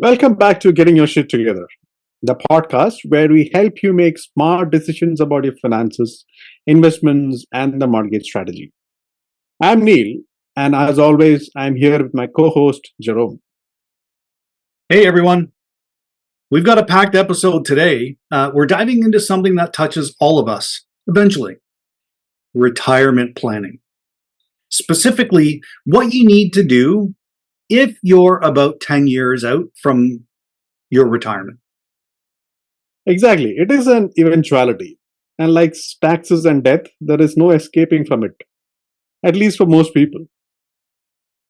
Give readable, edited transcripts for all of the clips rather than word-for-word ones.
Welcome back to Getting Your Shit Together, the podcast where we help you make smart decisions about your finances, investments, and the mortgage strategy. I'm Neil, and as always, I'm here with my co host, Jerome. Hey everyone, we've got a packed episode today. We're diving into something that touches all of us eventually: retirement planning. Specifically, what you need to do if you're about 10 years out from your retirement. Exactly, it is an eventuality. And like taxes and death, there is no escaping from it, at least for most people.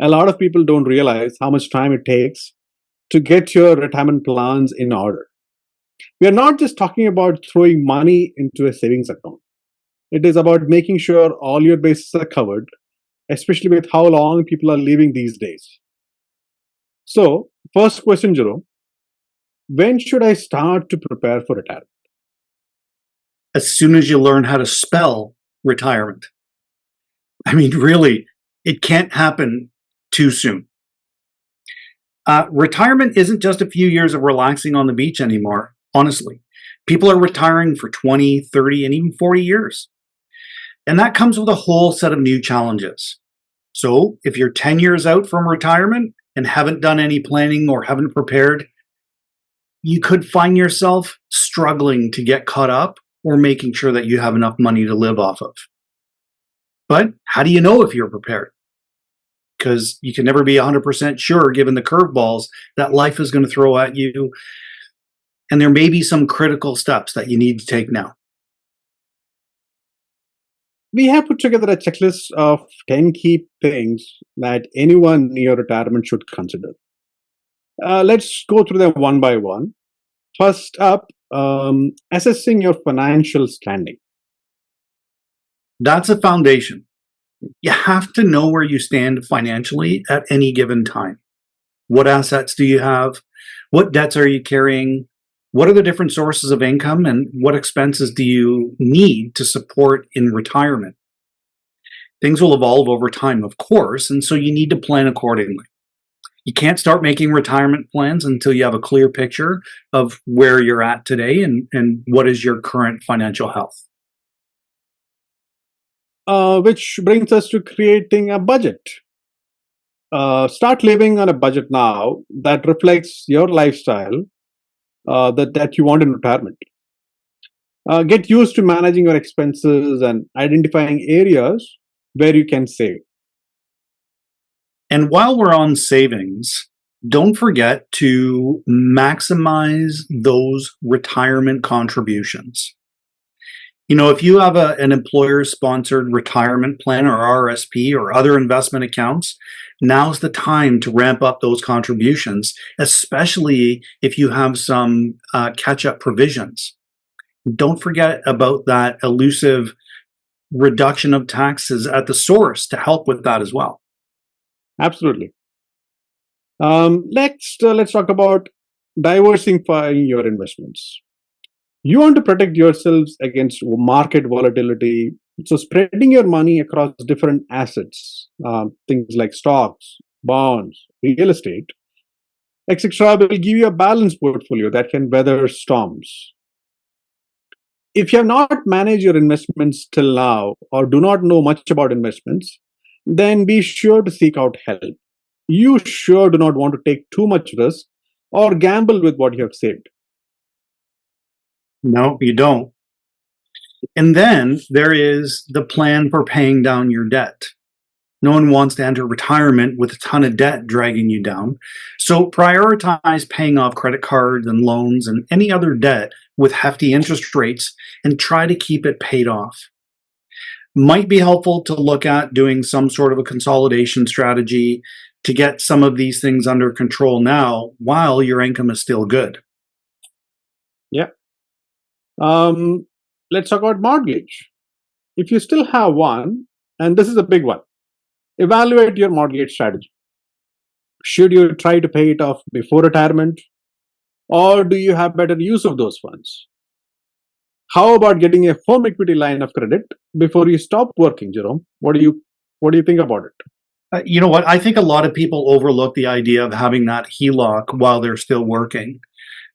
A lot of people don't realize how much time it takes to get your retirement plans in order. We are not just talking about throwing money into a savings account. It is about making sure all your bases are covered, especially with how long people are living these days. So, first question, Jerome, when should I start to prepare for retirement? As soon as you learn how to spell retirement. I mean, really, it can't happen too soon. Retirement isn't just a few years of relaxing on the beach anymore, honestly. People are retiring for 20, 30, and even 40 years. And that comes with a whole set of new challenges. So if you're 10 years out from retirement and haven't done any planning or haven't prepared, you could find yourself struggling to get caught up or making sure that you have enough money to live off of. But how do you know if you're prepared? Because you can never be 100% sure given the curveballs that life is going to throw at you. And there may be some critical steps that you need to take now. We have put together a checklist of 10 key things that anyone near retirement should consider. Let's go through them one by one. First up, assessing your financial standing. That's a foundation. You have to know where you stand financially at any given time. What assets do you have? What debts are you carrying? What are the different sources of income, and what expenses do you need to support in retirement? Things will evolve over time, of course, and so you need to plan accordingly. You can't start making retirement plans until you have a clear picture of where you're at today and what is your current financial health. Which brings us to creating a budget. Start living on a budget now that reflects your lifestyle that you want in retirement. Get used to managing your expenses and identifying areas where you can save. And while we're on savings, don't forget to maximize those retirement contributions. You know, if you have an employer-sponsored retirement plan or RSP or other investment accounts, now's the time to ramp up those contributions, especially if you have some catch-up provisions. Don't forget about that elusive reduction of taxes at the source to help with that as well. Absolutely. Next, let's talk about diversifying your investments. You want to protect yourselves against market volatility. So, spreading your money across different assets, things like stocks, bonds, real estate, etc., will give you a balanced portfolio that can weather storms. If you have not managed your investments till now or do not know much about investments, then be sure to seek out help. You sure do not want to take too much risk or gamble with what you have saved. No, you don't. And then there is the plan for paying down your debt. No one wants to enter retirement with a ton of debt dragging you down. So prioritize paying off credit cards and loans and any other debt with hefty interest rates and try to keep it paid off. Might be helpful to look at doing some sort of a consolidation strategy to get some of these things under control now while your income is still good. Yeah. Let's talk about mortgage. If you still have one, and this is a big one, evaluate your mortgage strategy. Should you try to pay it off before retirement, or do you have better use of those funds? How about getting a home equity line of credit before you stop working, Jerome? What do you think about it? You know what? I think a lot of people overlook the idea of having that HELOC while they're still working.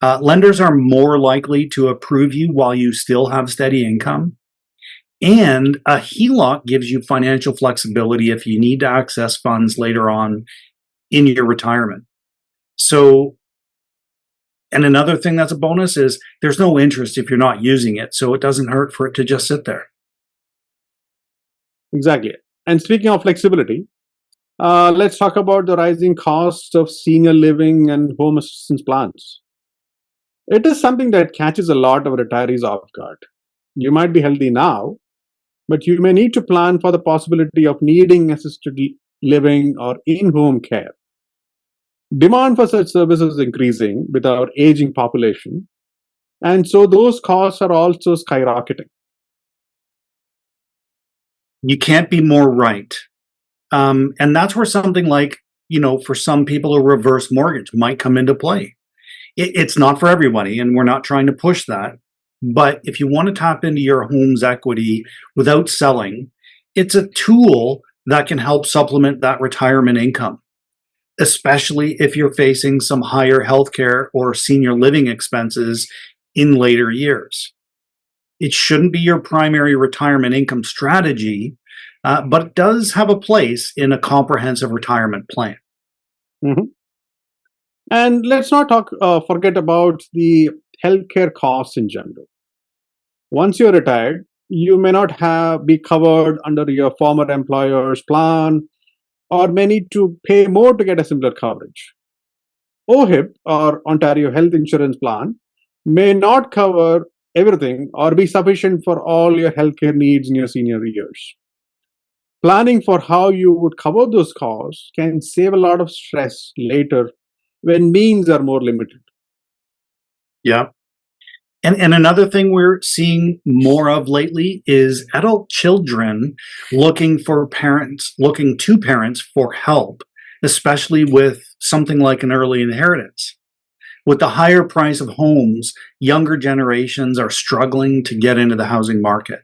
Lenders are more likely to approve you while you still have steady income. And a HELOC gives you financial flexibility if you need to access funds later on in your retirement. So, and another thing that's a bonus is there's no interest if you're not using it. So it doesn't hurt for it to just sit there. Exactly. And speaking of flexibility, let's talk about the rising costs of senior living and home assistance plans. It is something that catches a lot of retirees off guard. You might be healthy now, but you may need to plan for the possibility of needing assisted living or in home care. Demand for such services is increasing with our aging population, and so those costs are also skyrocketing. You can't be more right. And that's where something like, for some people, a reverse mortgage might come into play. It's not for everybody, and we're not trying to push that. But if you want to tap into your home's equity without selling, it's a tool that can help supplement that retirement income, especially if you're facing some higher healthcare or senior living expenses in later years. It shouldn't be your primary retirement income strategy, but it does have a place in a comprehensive retirement plan. Mhm. And let's not forget about the healthcare costs in general. Once you're retired, you may not be covered under your former employer's plan, or may need to pay more to get a similar coverage. OHIP or Ontario Health Insurance Plan may not cover everything or be sufficient for all your healthcare needs in your senior years. Planning for how you would cover those costs can save a lot of stress later when means are more limited. Yeah. And another thing we're seeing more of lately is adult children looking to parents for help, especially with something like an early inheritance. With the higher price of homes, younger generations are struggling to get into the housing market,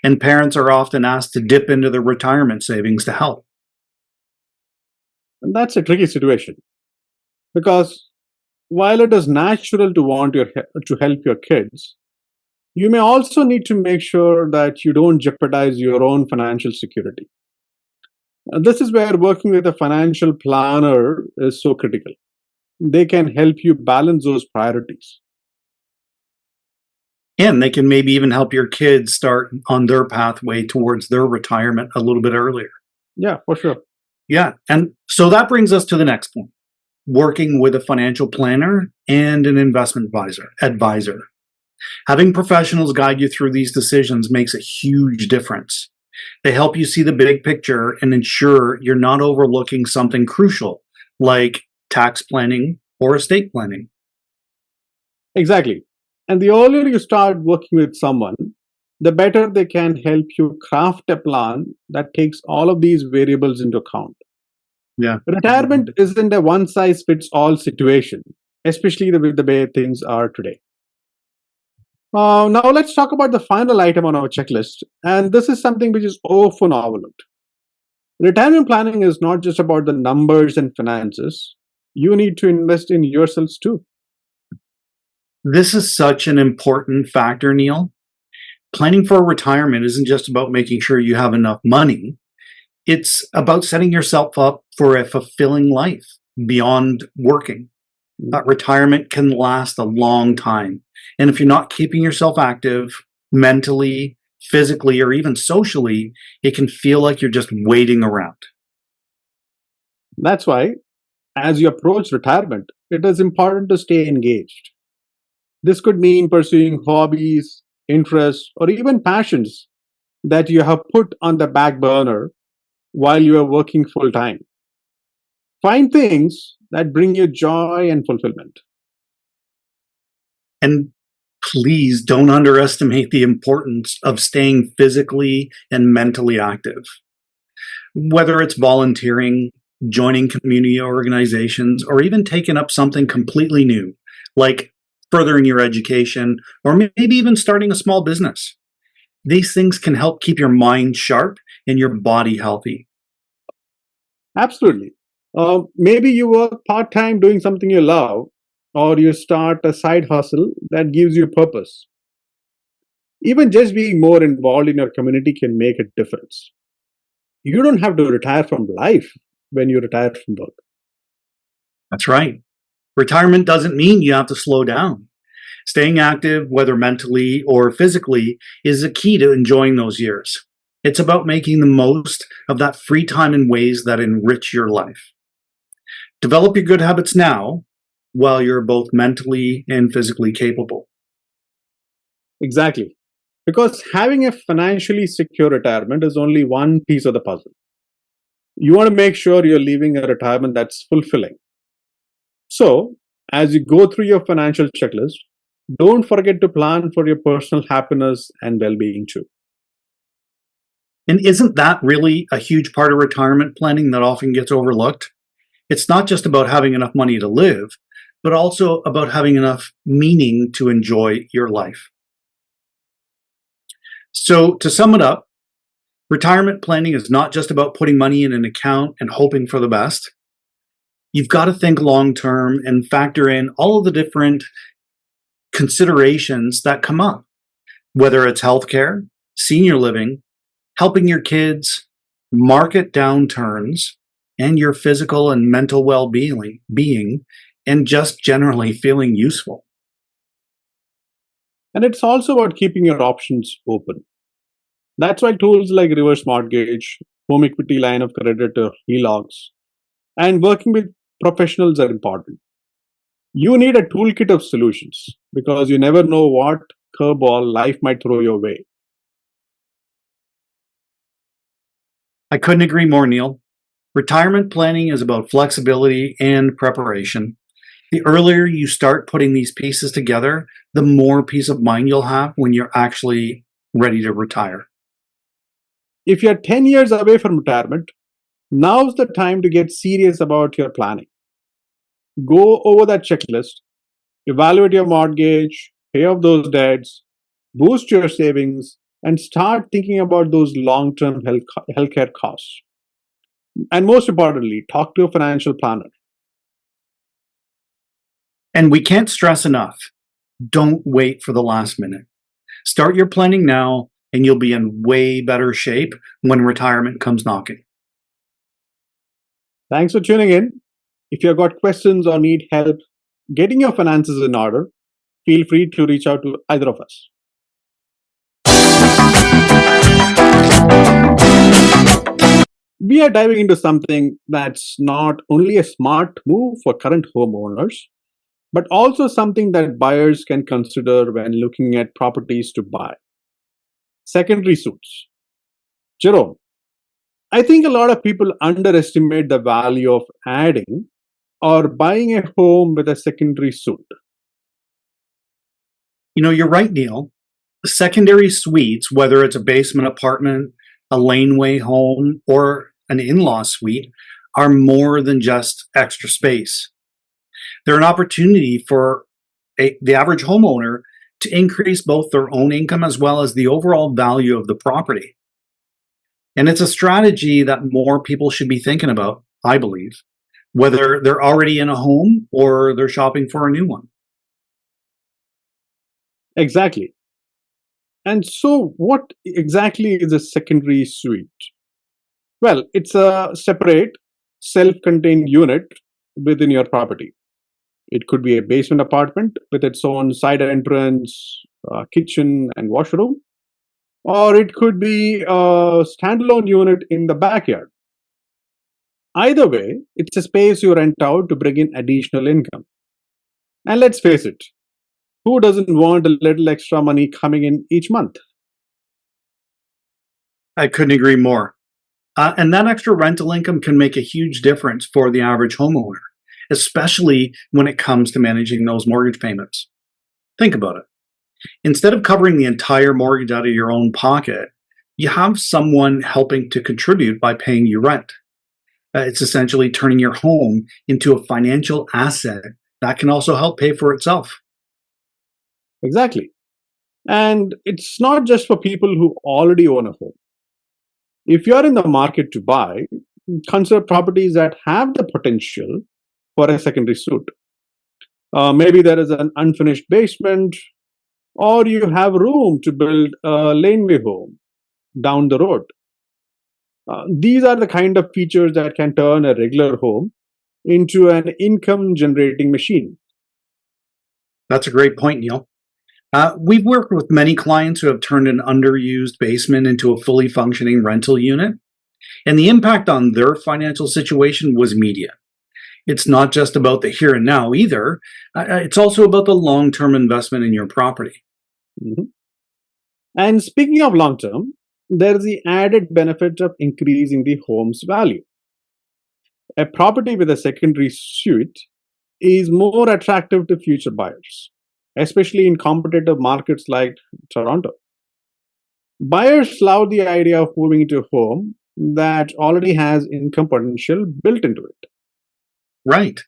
and parents are often asked to dip into their retirement savings to help. And that's a tricky situation because while it is natural to to help your kids, you may also need to make sure that you don't jeopardize your own financial security. And this is where working with a financial planner is so critical. They can help you balance those priorities. And they can maybe even help your kids start on their pathway towards their retirement a little bit earlier. Yeah, for sure. Yeah. And so that brings us to the next point, working with a financial planner and an investment advisor. Having professionals guide you through these decisions makes a huge difference. They help you see the big picture and ensure you're not overlooking something crucial like tax planning or estate planning. Exactly. And the earlier you start working with someone, the better they can help you craft a plan that takes all of these variables into account. Yeah. Retirement isn't a one size fits all situation, especially with the way things are today. Now, let's talk about the final item on our checklist. And this is something which is often overlooked. Retirement planning is not just about the numbers and finances, you need to invest in yourselves too. This is such an important factor, Neil. Planning for retirement isn't just about making sure you have enough money. It's about setting yourself up for a fulfilling life beyond working. Retirement can last a long time. And if you're not keeping yourself active mentally, physically, or even socially, it can feel like you're just waiting around. That's why, as you approach retirement, it is important to stay engaged. This could mean pursuing hobbies, interests, or even passions that you have put on the back burner while you are working full time. Find things that bring you joy and fulfillment. And please don't underestimate the importance of staying physically and mentally active. Whether it's volunteering, joining community organizations, or even taking up something completely new, like furthering your education, or maybe even starting a small business. These things can help keep your mind sharp and your body healthy. Absolutely. Maybe you work part time doing something you love, or you start a side hustle that gives you purpose. Even just being more involved in your community can make a difference. You don't have to retire from life when you retire from work. That's right. Retirement doesn't mean you have to slow down. Staying active, whether mentally or physically, is a key to enjoying those years. It's about making the most of that free time in ways that enrich your life. Develop your good habits now while you're both mentally and physically capable. Exactly. Because having a financially secure retirement is only one piece of the puzzle. You want to make sure you're leaving a retirement that's fulfilling. So, as you go through your financial checklist, don't forget to plan for your personal happiness and well being too. And isn't that really a huge part of retirement planning that often gets overlooked? It's not just about having enough money to live, but also about having enough meaning to enjoy your life. So, to sum it up, retirement planning is not just about putting money in an account and hoping for the best. You've got to think long term and factor in all of the different considerations that come up, whether it's healthcare, senior living, helping your kids, market downturns, and your physical and mental being, and just generally feeling useful. And it's also about keeping your options open. That's why tools like reverse mortgage, home equity line of credit or HELOCs, and working with professionals are important. You need a toolkit of solutions because you never know what curveball life might throw your way. I couldn't agree more, Neil. Retirement planning is about flexibility and preparation. The earlier you start putting these pieces together, the more peace of mind you'll have when you're actually ready to retire. If you're 10 years away from retirement, now's the time to get serious about your planning. Go over that checklist, evaluate your mortgage, pay off those debts, boost your savings, and start thinking about those long term healthcare costs. And most importantly, talk to a financial planner. And we can't stress enough, don't wait for the last minute. Start your planning now, and you'll be in way better shape when retirement comes knocking. Thanks for tuning in. If you've got questions or need help getting your finances in order, feel free to reach out to either of us. We are diving into something that's not only a smart move for current homeowners, but also something that buyers can consider when looking at properties to buy: secondary suits. Jerome, I think a lot of people underestimate the value of adding or buying a home with a secondary suite. You're right, Neil. Secondary suites, whether it's a basement apartment, a laneway home, or an in law suite, are more than just extra space. They're an opportunity for the average homeowner to increase both their own income as well as the overall value of the property. And it's a strategy that more people should be thinking about, I believe, whether they're already in a home or they're shopping for a new one. Exactly. And so, what exactly is a secondary suite? Well, it's a separate, self contained unit within your property. It could be a basement apartment with its own side entrance, kitchen, and washroom, or it could be a standalone unit in the backyard. Either way, it's a space you rent out to bring in additional income. And let's face it, who doesn't want a little extra money coming in each month? I couldn't agree more. And that extra rental income can make a huge difference for the average homeowner, especially when it comes to managing those mortgage payments. Think about it. Instead of covering the entire mortgage out of your own pocket, you have someone helping to contribute by paying you rent. It's essentially turning your home into a financial asset that can also help pay for itself. Exactly. And it's not just for people who already own a home. If you're in the market to buy, consider properties that have the potential for a secondary suite. Maybe there is an unfinished basement, or you have room to build a laneway home down the road. These are the kind of features that can turn a regular home into an income generating machine. That's a great point, Neil. We've worked with many clients who have turned an underused basement into a fully functioning rental unit, and the impact on their financial situation was immediate. It's not just about the here and now either, it's also about the long term investment in your property. Mhm. And speaking of long term, there is the added benefit of increasing the home's value. A property with a secondary suite is more attractive to future buyers, especially in competitive markets like Toronto. Buyers love the idea of moving into a home that already has income potential built into it. Right.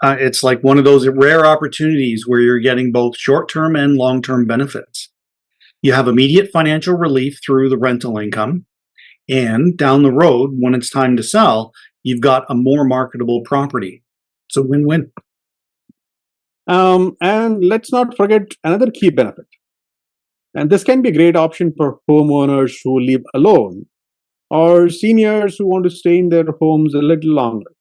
It's like one of those rare opportunities where you're getting both short term and long term benefits. You have immediate financial relief through the rental income, and down the road, when it's time to sell, you've got a more marketable property. It's a win win. And let's not forget another key benefit. And this can be a great option for homeowners who live alone or seniors who want to stay in their homes a little longer.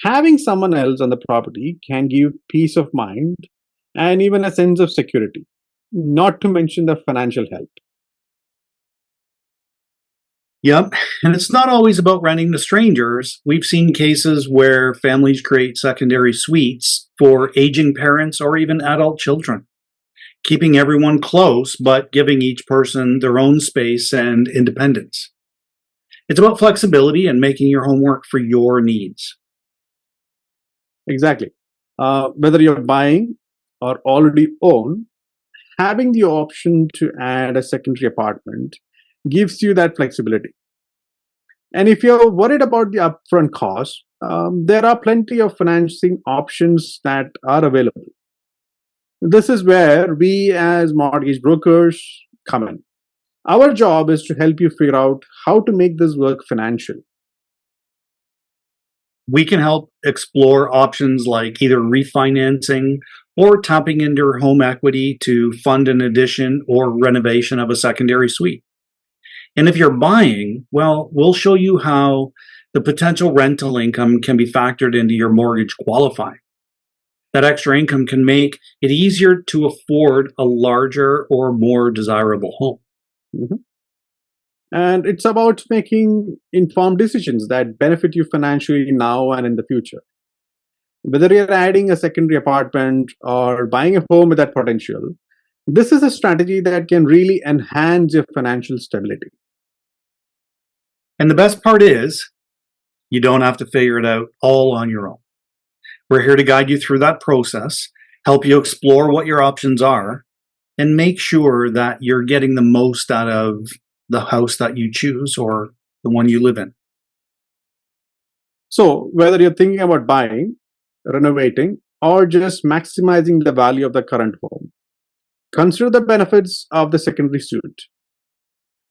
Having someone else on the property can give peace of mind and even a sense of security, not to mention the financial help. Yep. And it's not always about renting to strangers. We've seen cases where families create secondary suites for aging parents or even adult children, keeping everyone close but giving each person their own space and independence. It's about flexibility and making your home work for your needs. Exactly. Whether you're buying or already own, having the option to add a secondary apartment gives you that flexibility. And if you're worried about the upfront cost, there are plenty of financing options that are available. This is where we, as mortgage brokers, come in. Our job is to help you figure out how to make this work financially. We can help explore options like either refinancing or tapping into your home equity to fund an addition or renovation of a secondary suite. And if you're buying, well, we'll show you how the potential rental income can be factored into your mortgage qualifying. That extra income can make it easier to afford a larger or more desirable home. Mhm. And it's about making informed decisions that benefit you financially now and in the future. Whether you're adding a secondary apartment or buying a home with that potential, this is a strategy that can really enhance your financial stability. And the best part is, you don't have to figure it out all on your own. We're here to guide you through that process, help you explore what your options are, and make sure that you're getting the most out of the house that you choose or the one you live in. So, whether you're thinking about buying, renovating, or just maximizing the value of the current home, consider the benefits of the secondary suite.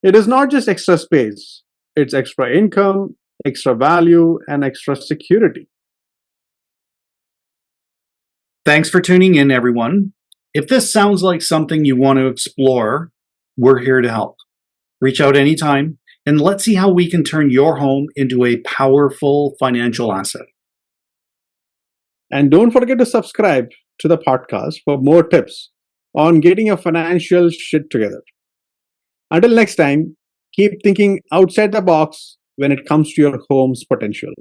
It is not just extra space, it's extra income, extra value, and extra security. Thanks for tuning in, everyone. If this sounds like something you want to explore, we're here to help. Reach out anytime and let's see how we can turn your home into a powerful financial asset. And don't forget to subscribe to the podcast for more tips on getting your financial shit together. Until next time, keep thinking outside the box when it comes to your home's potential.